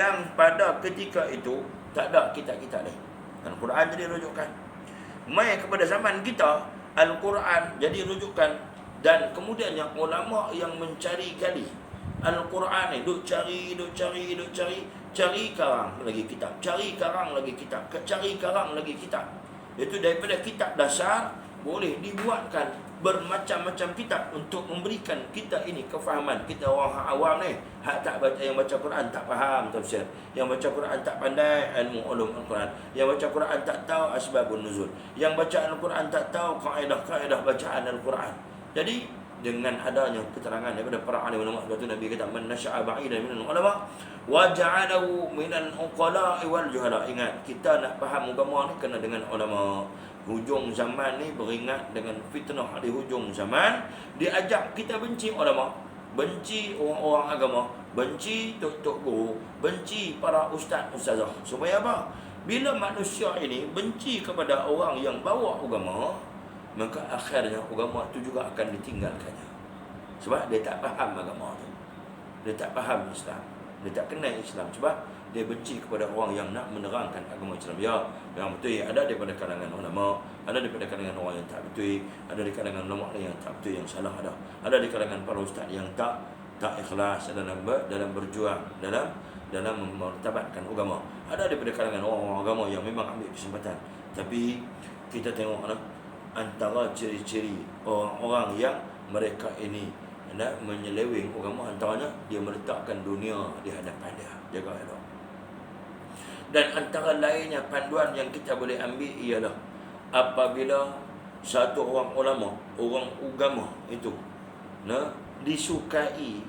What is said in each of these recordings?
yang pada ketika itu tak ada kitab-kitab lain. Al-Quran jadi rujukan. Mai kepada zaman kita, Al-Quran jadi rujukan. Dan kemudiannya ulama yang mencari gali Al-Quran ni, duk cari, cari karang lagi kitab, cari karang lagi kitab, cari karang lagi kitab. Itu daripada kitab dasar boleh dibuatkan bermacam-macam kitab untuk memberikan kita ini kefahaman. Kita orang awam ni, hak tak baca, yang baca Quran tak faham tafsir, yang baca Quran tak pandai ilmu ulum Al-Quran, yang baca Quran tak tahu asbabun nuzul, yang baca Al-Quran tak tahu kaedah-kaedah bacaan Al-Quran. Jadi dengan adanya keterangan daripada para alim ulama, sebab tu Nabi kata man nasya'a ba'idan minal ulama wa ja'alahu minal uqala'i wal juhala. Ingat, kita nak faham agama ni kena dengan ulama. Hujung zaman ni beringat dengan fitnah di hujung zaman, diajak kita benci ulama, benci orang-orang agama, benci tok-tok guru, benci para ustaz-ustazah. Supaya apa? Bila manusia ini benci kepada orang yang bawa agama, maka akhirnya agama itu juga akan ditinggalkannya. Sebab dia tak faham agama itu, dia tak faham Islam, dia tak kenal Islam. Sebab dia benci kepada orang yang nak menerangkan agama Islam. Ya, yang betul ada daripada kalangan ulama, ada daripada kalangan orang yang tak betul, ada di kalangan ulama yang tak betul, yang salah ada di kalangan para ustaz yang tak ikhlas dalam berjuang dalam memartabatkan agama. Ada daripada kalangan orang agama yang memang ambil kesempatan. Tapi kita tengok antara ciri-ciri orang-orang yang mereka ini nak menyeleweng agama, antaranya dia meletakkan dunia di hadapan dia. Jaga elok. Dan antara lainnya panduan yang kita boleh ambil ialah apabila satu orang ulama, orang agama itu disukai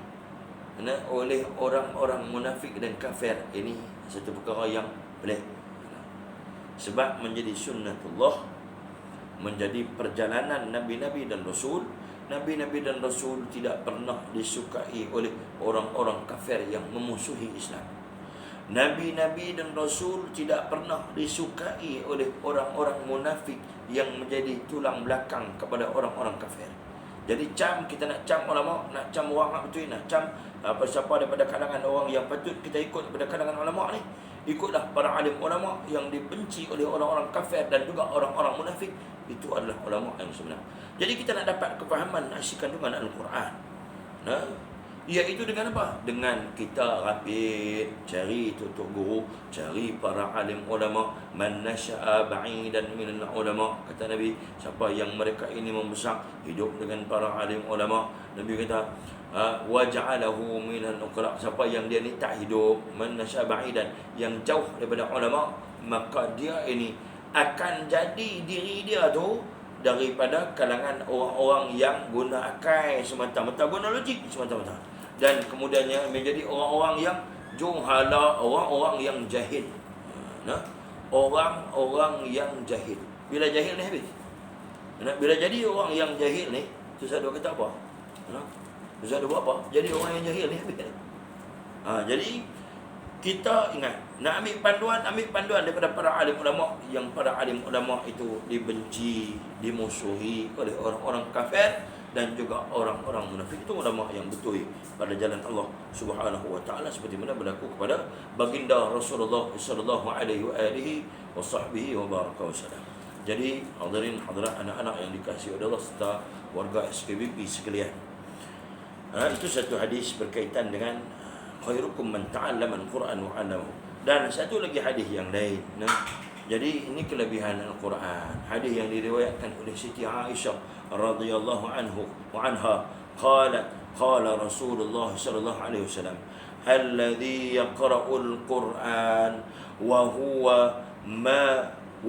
oleh orang-orang munafik dan kafir, ini satu perkara yang pelik. Sebab menjadi sunnatullah, menjadi perjalanan Nabi-Nabi dan Rasul. Nabi-Nabi dan Rasul tidak pernah disukai oleh orang-orang kafir yang memusuhi Islam. Nabi-Nabi dan Rasul tidak pernah disukai oleh orang-orang munafik yang menjadi tulang belakang kepada orang-orang kafir. Jadi kita nak cam ulama, nak cam orang betul, nak cam siapa daripada kalangan orang yang patut kita ikut daripada kalangan ulama ni, ikutlah para alim ulama yang dibenci oleh orang-orang kafir dan juga orang-orang munafik. Itu adalah ulama yang sebenar. Jadi kita nak dapat kefahaman isi kandungan Al-Quran, iaitu dengan apa? Dengan kita rapid cari tutup guru, cari para alim ulama. Man nasya'a ba'idan minal ulama, kata Nabi, siapa yang mereka ini membesar hidup dengan para alim ulama. Nabi kata wa ja'alahu minal uqala, siapa yang dia ni tak hidup, man nasya'a ba'idan, yang jauh daripada ulama, maka dia ini akan jadi diri dia tu daripada kalangan orang-orang yang guna akal semata-mata, guna logik semata-mata. Dan kemudiannya menjadi orang-orang yang juhala, orang-orang yang jahil. Orang-orang yang jahil. Bila jahil ni habis. Bila jadi orang yang jahil ni, Ustaz duk kata apa? Ustaz duk buat apa? Jadi orang yang jahil ni habis. Jadi kita ingat, nak ambil panduan daripada para alim ulama, yang para alim ulama itu dibenci, dimusuhi oleh orang-orang kafir dan juga orang-orang munafik. Itu ulama yang betul pada jalan Allah Subhanahu wa taala, seperti mana berlaku kepada baginda Rasulullah sallallahu alaihi wasahbihi wa baraka wasallam. Jadi hadirin hadirat, anak-anak yang dikasihi oleh Allah serta warga SKBP sekalian, itu satu hadis berkaitan dengan khairukum man ta'allama al-Quran wa 'allamahu. Dan satu lagi hadis yang lain. Jadi ini kelebihan Al-Quran. Hadis yang diriwayatkan oleh Siti Aisyah radhiyallahu anha, qala Rasulullah sallallahu alaihi wasallam, alladhi yaqra'ul Quran wa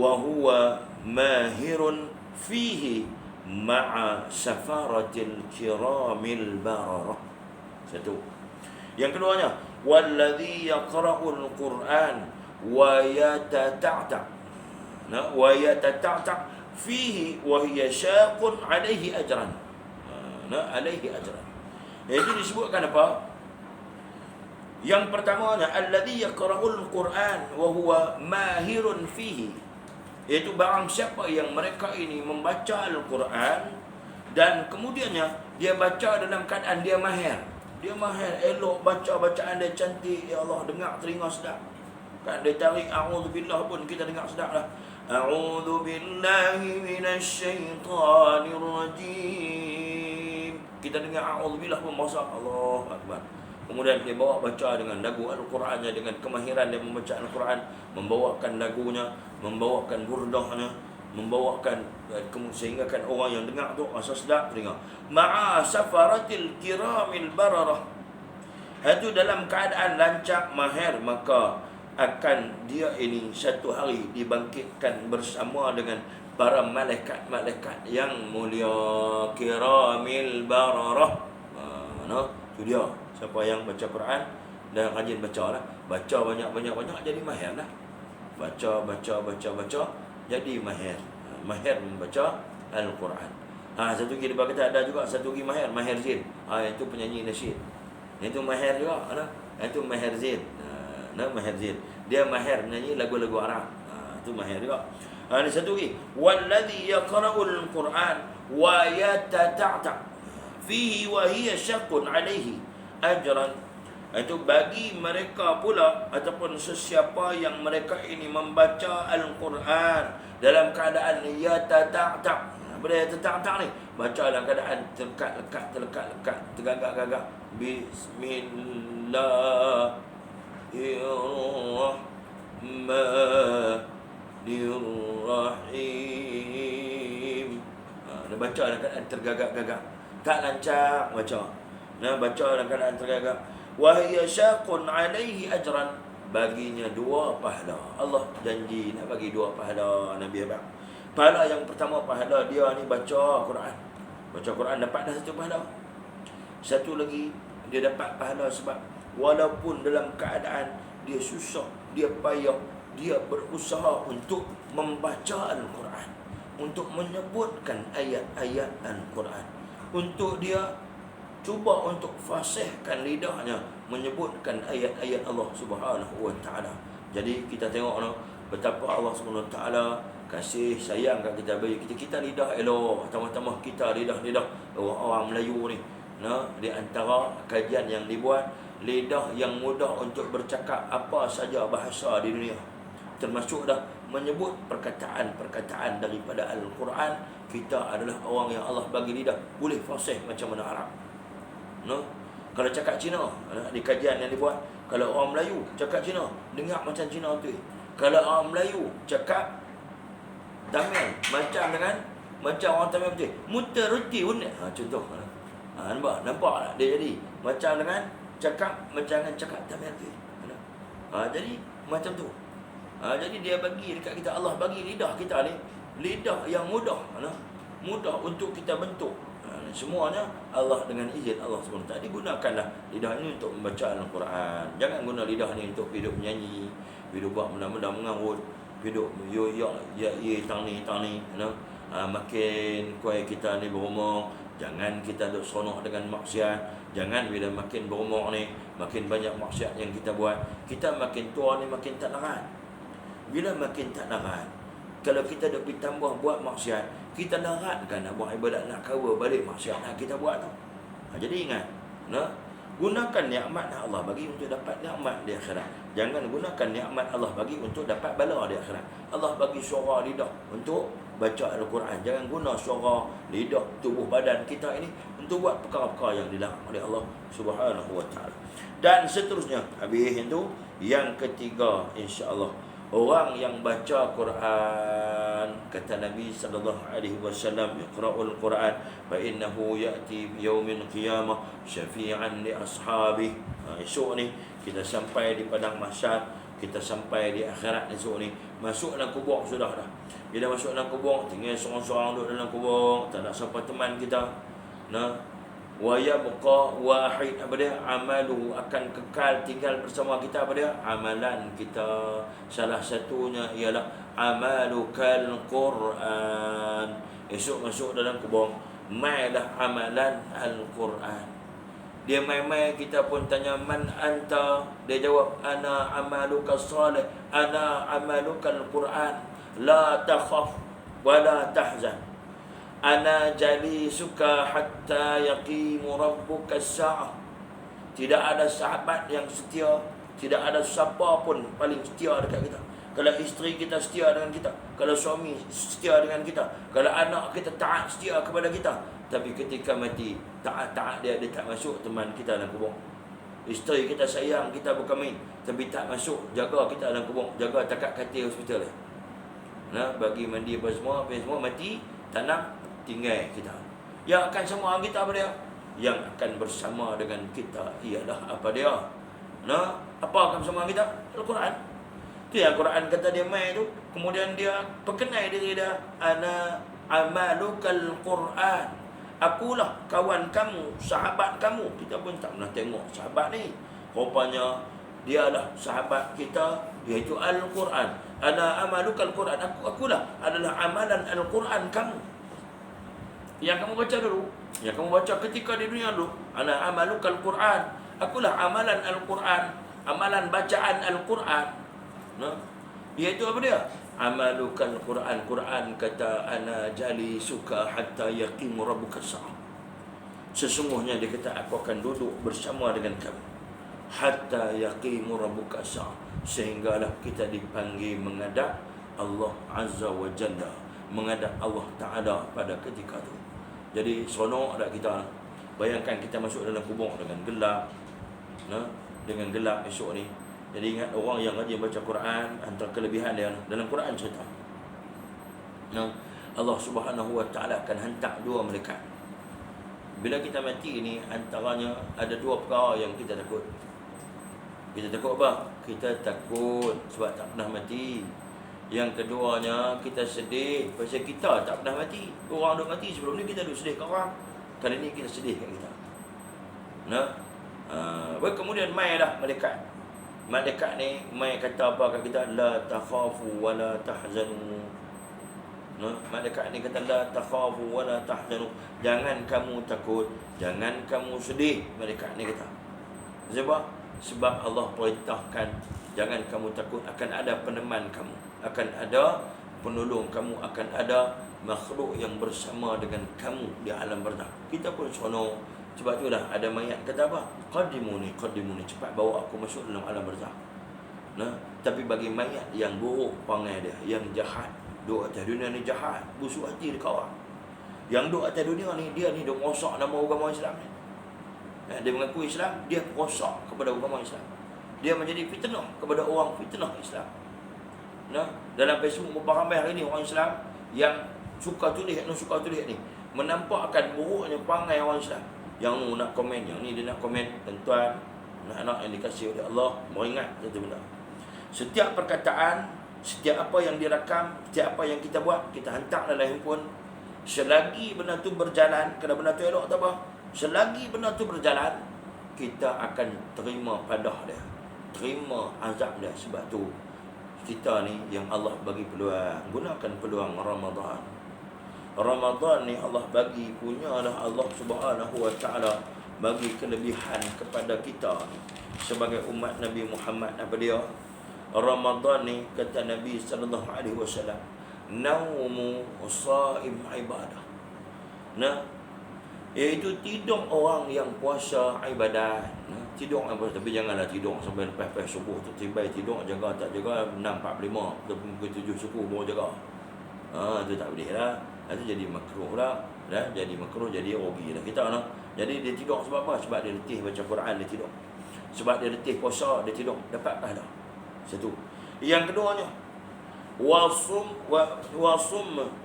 huwa mahirun fihi ma'a safaratil kiramil bararah. Satu. Yang keduanya, walladhi yaqra'ul Quran wa yatata'ta fihi wa hiya syaqun alaihi ajran. Alaihi ajran. Itu disebutkan apa? Yang pertamanya, alladhi yaqra'ul Quran wa huwa mahirun fihi, iaitu barang siapa yang mereka ini membaca Al-Quran dan kemudiannya dia baca dalam keadaan dia mahir. Dia mahir, elok baca bacaan dia cantik. Ya Allah, dengar telinga sedap. Kan dia tarik a'udzubillah pun kita dengar sedap lah. A'udzubillahi minasyaitanir rajim. Kita dengar a'udzubillah pun masa Allah Akbar. Kemudian dia bawa baca dengan lagu Al-Qurannya, dengan kemahiran dia membaca Al-Quran, membawakan lagunya, membawakan burdahnya, membawakan sehingga kan orang yang dengar tu rasa sedap telinga. Ma'a safaratil kiramil bararah. Itu dalam keadaan lancak mahir, maka akan dia ini satu hari dibangkitkan bersama dengan para malaikat-malaikat yang mulia, kiramil bararah. Itu dia. Siapa yang baca Quran dan rajin baca lah, baca banyak jadi mahir lah. Baca jadi mahir. Mahir membaca Al-Quran. Satu lagi dia kata ada juga satu lagi mahir Zin. Itu penyanyi nasyid. Itu mahir juga, itu mahir Zin. Mahir Zin. Dia mahir menyanyi lagu-lagu Arab. Itu mahir juga. Ada satu lagi, walladhi yaqra'ul Quran wa yatata'ta fihi wa hiya syaqqun 'alaihi ajran. Itu bagi mereka pula ataupun sesiapa yang mereka ini membaca Al-Quran dalam keadaan yatata'ta. Apa dia yatata'ta ni? Baca dalam keadaan terlekat, tergagak-gagak. Bismillahirrahmanirrahim. Dia baca dalam keadaan tergagak-gagak, tak lancar baca. Baca dalam keadaan tergagak. Wa hiya syaqun 'alaihi ajran. Baginya 2 pahala. Allah janji nak bagi 2 pahala Nabi Abang. Pahala yang pertama, pahala dia ni baca Quran. Baca Quran dapat dah 1 pahala. Satu lagi, dia dapat pahala sebab walaupun dalam keadaan dia susah, dia payah, dia berusaha untuk membaca Al-Quran, untuk menyebutkan ayat-ayat Al-Quran, untuk dia cuba untuk fasihkan lidahnya menyebutkan ayat-ayat Allah Subhanahu wa taala. Jadi kita tengok betapa Allah Subhanahu wa taala kasih sayang kat kita, bagi kita lidah elok, tambah-tambah kita lidah orang Melayu ni. Di antara kajian yang dibuat, lidah yang mudah untuk bercakap apa saja bahasa di dunia, termasuk dah menyebut perkataan-perkataan daripada Al-Quran. Kita adalah orang yang Allah bagi lidah boleh fasih macam mana Arab. Kalau cakap Cina, di kajian yang dibuat, kalau orang Melayu cakap Cina, dengar macam Cina tu. Kalau orang Melayu cakap Tamil, macam orang Tamil betul. Muter roti pun. Contoh. Nampak tak dia jadi macam dengan cakap Tamil tu. Jadi macam tu. Jadi dia bagi dekat kita, Allah bagi lidah kita ni, lidah yang mudah untuk kita bentuk. Semuanya Allah dengan izin Allah SWT. Digunakanlah lidah ini untuk membaca Al-Quran. Jangan guna lidah ni untuk hidup menyanyi, hidup buat benda-benda mengarut, hidup tang ni. Makin kuai kita ni berumur, jangan kita duk seronok dengan maksiat. Jangan bila makin berumur ni, makin banyak maksiat yang kita buat, kita makin tua ni makin tak larat. Bila makin tak larat, kalau kita duk ditambah buat maksiat, kita laratkan nak buat ibadat, nak cover balik maksiat yang kita buat tu. Jadi ingat, gunakan nikmat yang Allah bagi untuk dapat nikmat di akhirat. Jangan gunakan nikmat Allah bagi untuk dapat bala di akhirat. Allah bagi suara lidah untuk baca Al-Quran. Jangan guna suara lidah, tubuh badan kita ini untuk buat perkara-perkara yang dilarang oleh Allah Subhanahu wa taala. Dan seterusnya, habis itu yang ketiga, insya-Allah, orang yang baca Quran, kata Nabi sallallahu alaihi wasallam, yaqra'ul Quran fa innahu ya'ti yaumin qiyamah syafi'an li ashabi. Esok ni kita sampai di padang mahsyar, kita sampai di akhirat esok ni. Masuk dalam kubur sudah dah. Bila masuk dalam kubur, tinggal seorang-seorang duduk dalam kubur, tak ada siapa teman kita. Wa yabqa wahid, apa dia, amalu, akan kekal tinggal bersama kita, apa dia, amalan kita. Salah satunya ialah amalukal Quran. Esok masuk dalam kubur, mailah amalan Al-Quran. Dia mai-mai, kita pun tanya man anta, dia jawab ana amaluka salih, ana amalukal Quran, la takhaf wa la tahzan, ana jalisuka hatta yaqimu rabbuka as-sa'ah. Tidak ada sahabat yang setia, tidak ada siapa pun paling setia dekat kita. Kalau isteri kita setia dengan kita, kalau suami setia dengan kita, kalau anak kita taat setia kepada kita, tapi ketika mati, taat-taat dia tak masuk teman kita dalam kubur. Isteri kita sayang kita berkahwin, tapi tak masuk jaga kita dalam kubur, jaga takat katil hospital. Bagi mandi apa semua mati, tanam tinggal kita. Yang akan sama kita apa dia? Yang akan bersama dengan kita ialah apa dia? Apa akan bersama kita? Al-Quran. Itu yang Quran kata dia mai tu. Kemudian dia perkenal diri dia, ana amalukal Quran. Akulah kawan kamu, sahabat kamu. Kita pun tak pernah tengok sahabat ni. Rupanya dialah sahabat kita, iaitu Al-Quran. Ana amalukal Quran. Akulah adalah amalan Al-Quran kamu. Yang kamu baca dulu, yang kamu baca ketika di dunia dulu. Ana amalukal Quran. Akulah amalan Al-Quran, amalan bacaan Al-Quran. Iaitu apa dia? Amalukal Quran. Quran kata ana jali suka hatta yaqimu rabbuka sa'ah. Sesungguhnya dia kata aku akan duduk bersama dengan kamu hatta yaqimu rabbuka sa'ah, sehinggalah kita dipanggil menghadap Allah Azza wa Jalla, menghadap Allah Ta'ala pada ketika itu. Jadi seronok tak kita? Bayangkan kita masuk dalam kubur dengan gelap, dengan gelap esok ni. Jadi ingat orang yang rajin baca Quran, antara kelebihan dia dalam Quran cerita, Allah Subhanahu Wa Taala akan hantar dua malaikat. Bila kita mati ni, antaranya ada dua perkara yang kita takut. Kita takut apa? Kita takut sebab tak pernah mati. Yang keduanya, kita sedih pasal kita tak pernah mati. Orang duk mati sebelum ni, kita duk sedih kat orang. Kali ni kita sedih kat kita. Kemudian mai dah malaikat. Malaikat ni mai kata apa kat kita? La takhafu wa la tahzanu. Malaikat ni kata la takhafu wa la tahzanu. Jangan kamu takut, jangan kamu sedih. Malaikat ni kata. Sebab Allah perintahkan jangan kamu takut, akan ada peneman kamu, akan ada penolong kamu, akan ada makhluk yang bersama dengan kamu di alam barzakh. Kita pun seronok. Sebab tu dah ada mayat kata apa? Qadimuni, cepat bawa aku masuk dalam alam barzakh. Tapi bagi mayat yang buruk perangai dia, yang jahat, duk atas dunia ni jahat, busuk hati dekat orang. Yang duk atas dunia ni, dia ni duk rosak nama agama Islam ni. Dia mengaku Islam, dia rosak kepada agama Islam. Dia menjadi fitnah kepada orang fitnah Islam. Dalam Facebook beberapa ramai hari ni orang Islam yang suka tulis ni menampakkan buruknya perangai orang Islam. Yang ni nak komen, yang ni dia nak komen. Tuan-tuan, anak-anak yang dikasihi oleh Allah, meringat satu benda. Setiap perkataan, setiap apa yang dirakam, setiap apa yang kita buat, kita hantar dalam handphone. Selagi benda tu berjalan, kena benda tu elok tak apa, selagi benda tu berjalan, kita akan terima padah dia, terima azab dia. Sebab tu kita ni yang Allah bagi peluang, gunakan peluang Ramadan. Ramadan ni Allah bagi, punyalah Allah Subhanahu Wa Taala bagi kelebihan kepada kita sebagai umat Nabi Muhammad. Apa dia? Ramadan ni kata Nabi sallallahu alaihi wasallam, naumu shaim ibadah. Iaitu tidur orang yang puasa ibadat. Tidur apa, tapi janganlah tidur sampai lepas subuh tu tiba tidur, jaga tak jaga 6.45 pukul 7 suku baru jaga. Tu tak boleh lah. Itu jadi makruh lah. Jadi makruh, jadi rugi lah kita lah. Jadi dia tidur sebab apa? Sebab dia letih baca Quran, dia tidur. Sebab dia letih puasa, dia tidur, dapat pahala. Satu. Yang keduanya,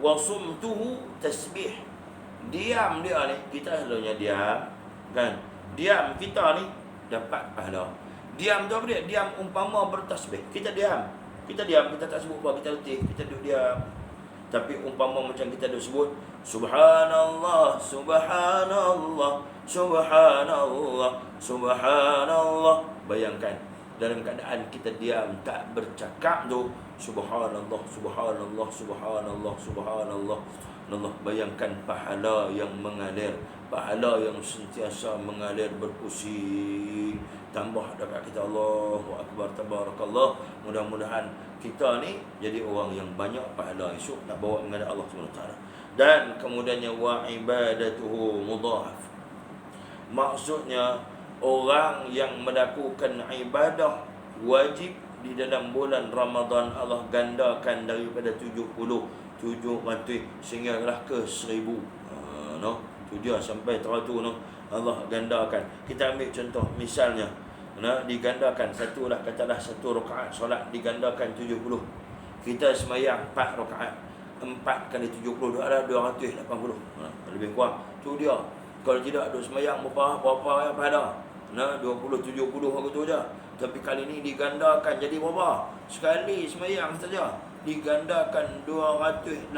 wasumtuhu tasbih. Diam dia ni, kita selalunya diam, kan? Diam kita ni dapat pahala. Diam tu apa dia? Diam umpama bertasbih. Kita diam, kita tak sebut apa, kita letih, kita duduk diam. Tapi umpama macam kita dah sebut Subhanallah, Subhanallah, Subhanallah, Subhanallah. Bayangkan dalam keadaan kita diam, tak bercakap tu, Subhanallah, Subhanallah, Subhanallah, Subhanallah, Allah. Bayangkan pahala yang mengalir, pahala yang sentiasa mengalir berpusing. Tambah dekat kita, Allahu Akbar, tabarakallah. Mudah-mudahan kita ni jadi orang yang banyak pahala esok nak bawa menghadap Allah SWT. Dan kemudiannya wa ibadatuhu mudhaf. Maksudnya orang yang melakukan ibadah wajib di dalam bulan Ramadan, Allah gandakan daripada 700 sehinggalah ke 1000. No, tu dia sampai teratur, no, Allah gandakan. Kita ambil contoh misalnya, digandakan satulah, katalah satu rakaat solat digandakan 70. Kita semayang 4 rakaat, 4 kali 70 adalah 280. Lebih kurang tu dia. Kalau tidak duk semayang berapa pada 20 70 aku tu je. Tapi kali ni digandakan jadi berapa? Sekali semayang saja digandakan 280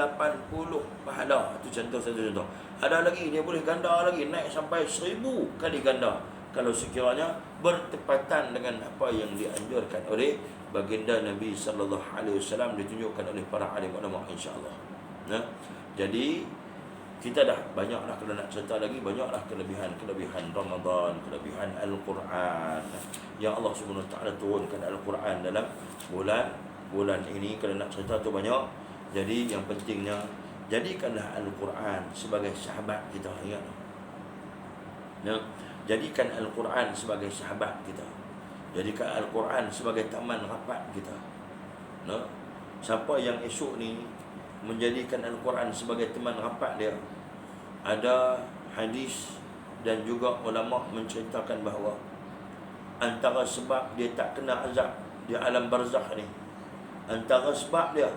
pahala. Itu contoh, satu contoh. Ada lagi dia boleh ganda lagi, naik sampai 1000 kali ganda kalau sekiranya bertepatan dengan apa yang dianjurkan oleh baginda Nabi sallallahu alaihi wasallam, ditunjukkan oleh para alim ulama, insya-Allah. Jadi kita dah banyaklah, kalau nak cerita lagi banyaklah kelebihan Ramadan, kelebihan Al-Quran yang Allah Subhanahu Wa Taala turunkan Al-Quran dalam bulan ini. Kalau nak cerita tu banyak. Jadi yang pentingnya, jadikanlah Al-Quran sebagai sahabat kita. Ingat, jadikan Al-Quran sebagai sahabat kita. Jadikan Al-Quran sebagai taman rapat kita. Siapa yang esok ni menjadikan Al-Quran sebagai teman rapat dia, ada hadis dan juga ulama menceritakan bahawa antara sebab dia tak kena azab di alam barzakh ni, antara sebab dia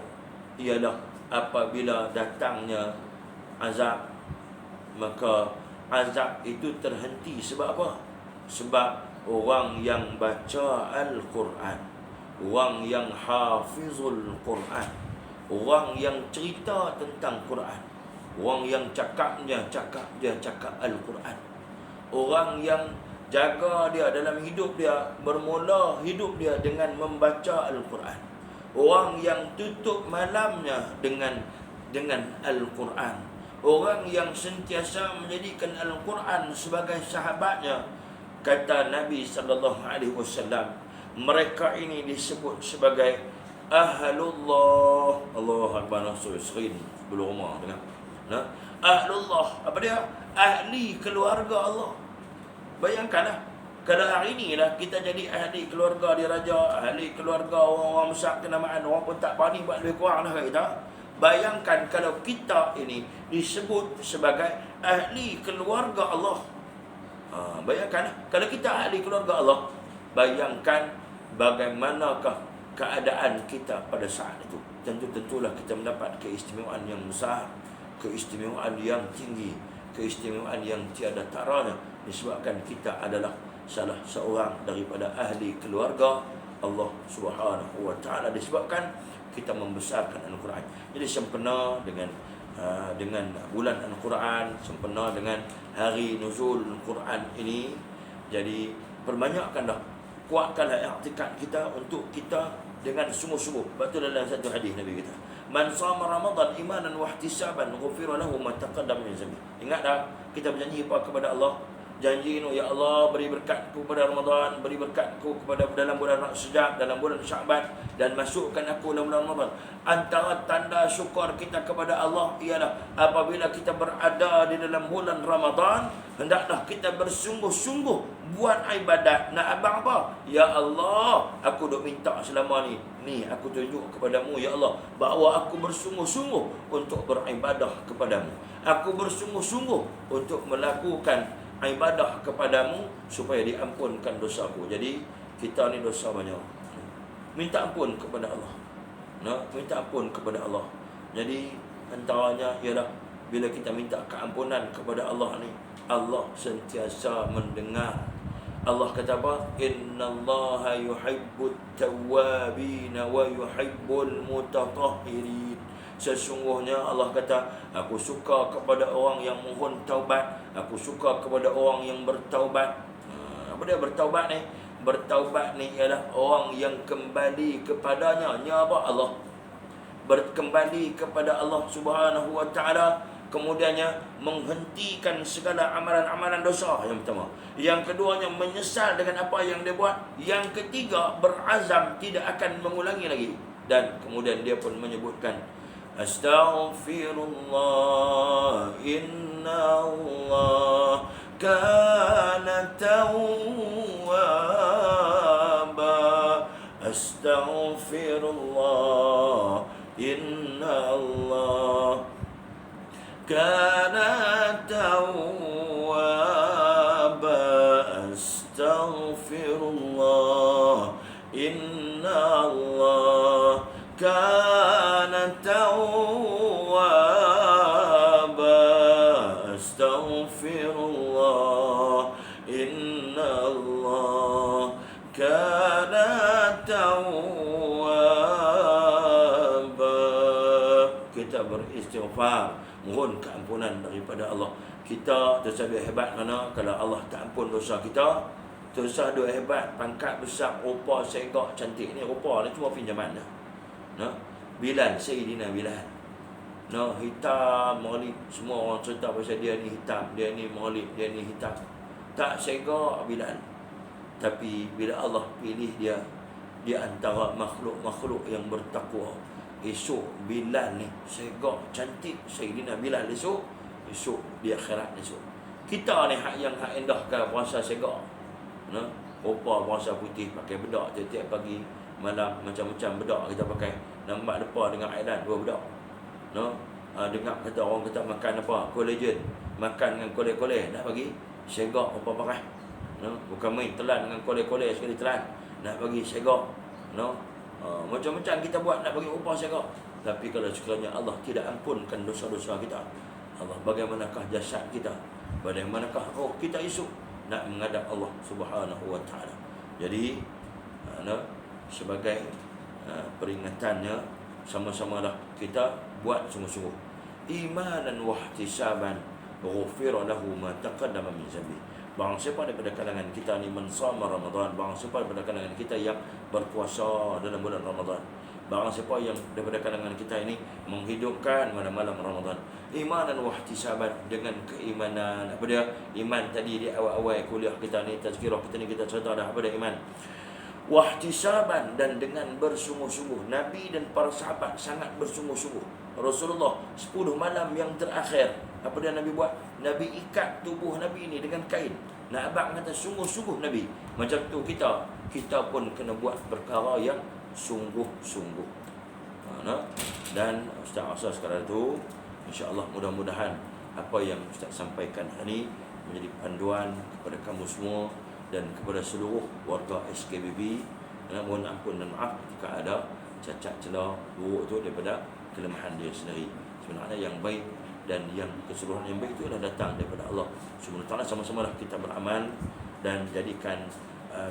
ialah apabila datangnya azab, maka azab itu terhenti. Sebab apa? Sebab orang yang baca Al-Quran, orang yang hafizul Quran, orang yang cerita tentang Quran, orang yang cakap Al-Quran, orang yang jaga dia dalam hidup dia, bermula hidup dia dengan membaca Al-Quran, orang yang tutup malamnya dengan Al-Quran, orang yang sentiasa menjadikan Al-Quran sebagai sahabatnya. Kata Nabi sallallahu alaihi wasallam, mereka ini disebut sebagai Ahlullah. Allah Akbar. Nasrin sebelum rumah dengar. Ahlullah, apa dia? Ahli keluarga Allah. Bayangkanlah, kalau hari ni lah kita jadi ahli keluarga dia raja, ahli keluarga orang-orang besar kenamaan, orang pun tak berani buat lebih kurang lah kita. Bayangkan kalau kita ini disebut sebagai ahli keluarga Allah. Bayangkan kalau kita ahli keluarga Allah, bayangkan bagaimanakah keadaan kita pada saat itu. Tentulah kita mendapat keistimewaan yang besar, keistimewaan yang tinggi, keistimewaan yang tiada taranya, disebabkan kita adalah salah seorang daripada ahli keluarga Allah Subhanahu Wa Taala, disebabkan kita membesarkan Al-Quran. Jadi sempena dengan bulan Al-Quran, sempena dengan hari nuzul Al-Quran ini. Jadi perbanyakkanlah, kuatkanlah i'tikad kita untuk kita dengan sungguh-sungguh. Betul dalam satu hadis Nabi kita, man shama Ramadan imanan wa ihtisaban ghufira lahu ma taqaddama min dhanbi. Ingat dah, kita berjanji apa kepada Allah? Janji ini, ya Allah, beri berkatku pada Ramadan, beri berkatku kepada dalam bulan Sejab, dalam bulan Syaban, dan masukkan aku dalam bulan Ramadan. Antara tanda syukur kita kepada Allah ialah apabila kita berada di dalam bulan Ramadan, hendaklah kita bersungguh-sungguh buat ibadat. Nak abang apa? Ya Allah, aku duk minta selama ni aku tunjuk kepadamu, ya Allah, bahawa aku bersungguh-sungguh untuk beribadah kepadamu. Aku bersungguh-sungguh untuk melakukan ibadah kepadamu supaya diampunkan dosaku. Jadi kita ni dosa banyak, minta ampun kepada Allah. Minta ampun kepada Allah. Jadi antaranya ialah bila kita minta keampunan kepada Allah ni, Allah sentiasa mendengar. Allah kata apa? Innallaha yuhibbut tawwabin wa yuhibbul mutatahhirin. Sesungguhnya Allah kata, aku suka kepada orang yang mohon taubat, aku suka kepada orang yang bertaubat. Apa dia bertaubat ni? Bertaubat ni ialah orang yang kembali kepadanya. Nya apa? Allah. Berkembali kepada Allah Subhanahu Wa Taala, kemudiannya menghentikan segala amalan-amalan dosa, yang pertama. Yang keduanya menyesal dengan apa yang dia buat. Yang ketiga berazam tidak akan mengulangi lagi. Dan kemudian dia pun menyebutkan, Astaghfirullah, inna Allah كان توابا أستغفر الله إن الله كان توابا أستغفر الله إن الله كان توابا أستغفر الله إن الله كان توابا. Kita beristighfar, mohon keampunan daripada Allah. Kita tersabih hebat mana kalau Allah tak ampun dosa kita. Tersah duk hebat, pangkat besar, rupa segak cantik ni, rupa ni cuma pinjaman dah. No? Bilal, Sayyidina Bilal. No, hitam, maulid, semua orang cerita pasal dia ni hitam, dia ni maulid, dia ni hitam. Tak segak Bilal. Tapi bila Allah pilih dia di antara makhluk-makhluk yang bertakwa, esok Bilal ni segak cantik Sayyidina Bilal esok di akhirat esok. Kita ni hak endahkan puasa segak. No? Rupa puasa putih, pakai bedak tiap-tiap pagi, malam, macam-macam bedak kita pakai. Nampak depa dengan aidan 2 bedak. No? Dengar kata orang kata makan apa? Collagen. Makan dengan kolej-kolej nak bagi segak rupa pakai. No? Bukan main telan dengan kolej-kolej sekali telan. Nak bagi segak. No? Macam-macam kita buat nak bagi rupa segak. Tapi kalau sekiranya Allah tidak ampunkan dosa-dosa kita, Allah, bagaimanakah jasad kita? Bagaimanakah roh kita esok nak menghadap Allah Subhanahu wa taala. Jadi sebagai peringatannya, sama-samalah kita buat sungguh-sungguh. Imanan wa ihtisaban ghufira lahu ma taqaddama min zambi. Barang siapa daripada kalangan kita ni mensama Ramadan, barang siapa daripada kalangan kita yang berpuasa dalam bulan Ramadan, barang siapa yang daripada kalangan kita ini menghidupkan malam-malam Ramadan, imanan wa ihtisaban, dengan keimanan. Apa dia? Iman tadi di awal-awal kuliah kita ni, tazkirah kita ni, kita cerita dah apa dia iman. Wa ihtisaban, dan dengan bersungguh-sungguh. Nabi dan para sahabat sangat bersungguh-sungguh. Rasulullah 10 malam yang terakhir, apa dia Nabi buat? Nabi ikat tubuh Nabi ini dengan kain. Nak abang kata sungguh-sungguh Nabi. Macam tu kita pun kena buat perkara yang sungguh-sungguh. Dan Ustaz Asar sekarang tu, insya-Allah mudah-mudahan apa yang Ustaz sampaikan hari ini menjadi panduan kepada kamu semua dan kepada seluruh warga SKBB. Mohon ampun dan maaf jika ada cacat celah buruk tu daripada kelemahan dia sendiri. Sebenarnya yang baik dan yang keseluruhan yang baik itu adalah datang daripada Allah Subhanahu Wa Taala. Sama-samalah kita beramal dan jadikan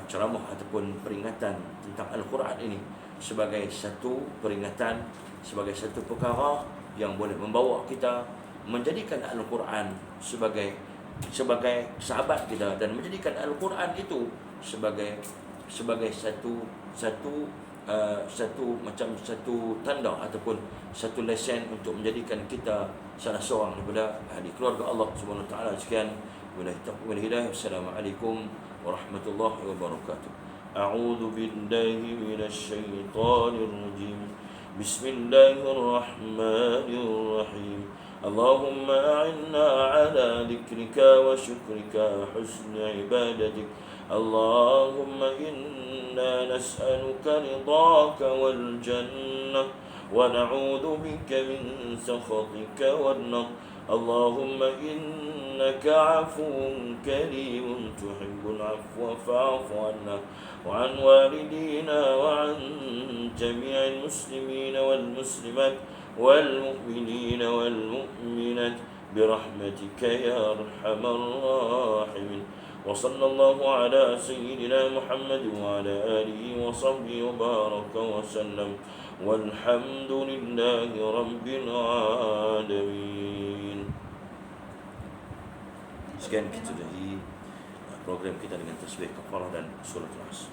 ceramah ataupun peringatan tentang Al-Quran ini sebagai satu peringatan, sebagai satu perkara yang boleh membawa kita menjadikan Al-Quran sebagai sahabat kita, dan menjadikan Al-Quran itu sebagai satu macam satu tanda ataupun satu lesen untuk menjadikan kita salah seorang daripada ahli keluarga Allah Subhanahu Wa Taala. Sekian, wabillahi taufiq wal hidayah. Assalamualaikum warahmatullahi wabarakatuh. A'udzu billahi minasy syaithanir rajim. Bismillahirrahmanirrahim. Allahumma a'inna ala dzikrika wa syukrika husna ibadatik. Allahumma inna nas'aluka ridhaka wal jannah wa na'udzu bika min sakhatika wan nar. Allahumma innaka 'afuwun karimun tuhibbul 'afwa fa'fu 'anna wa 'an walidina wa 'an jami'il muslimina wal muslimat wal mu'minina wal mu'minat birahmatika ya arhamar rahimin. وصلى الله على سيدنا محمد وعلى آله وصحبه وبارك وسلم والحمد لله رب العالمين. Sekian kita sudahi program kita dengan tasbih kafarah dan surah Al-As.